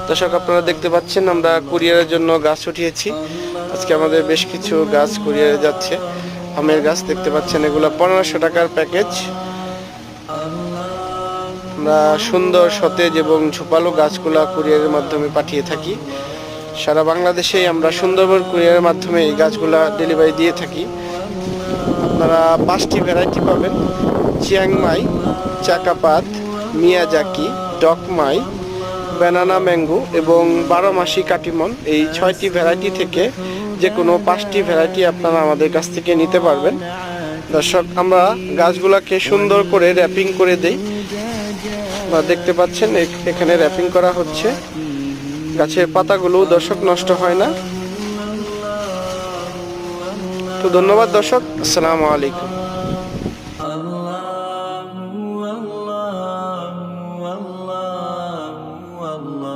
দর্শক, আপনারা দেখতে পাচ্ছেন আমরা কুরিয়ারের জন্য গাছ উঠিয়েছি। আজকে আমাদের বেশ কিছু গাছ কুরিয়ারে যাচ্ছে। আমের গাছ দেখতে পাচ্ছেন, এগুলো 1500 টাকার প্যাকেজ। আমরা সুন্দর সতেজ এবং ঝোপালো গাছগুলা কুরিয়ারের মাধ্যমে পাঠিয়ে থাকি। সারা বাংলাদেশেই আমরা সুন্দরবন কুরিয়ারের মাধ্যমে এই গাছগুলা ডেলিভারি দিয়ে থাকি। আপনারা 5টি ভ্যারাইটি পাবেন: চিয়াংমাই, চাকাপাত, মিয়াজাকি, ডকমাই, ব্যানানা ম্যাঙ্গো এবং 12 মাসি কাটিমন। এই 6টি ভ্যারাইটি থেকে যে কোনো 5টি ভ্যারাইটি আপনারা আমাদের কাছ থেকে নিতে পারবেন। দর্শক, আমরা গাছগুলাকে সুন্দর করে র্যাপিং করে দেই। দেখতে পাচ্ছেন এখানে র্যাপিং করা হচ্ছে। গাছের পাতাগুলো দর্শক নষ্ট হয় না। তো ধন্যবাদ দর্শক, আসসালামু আলাইকুম।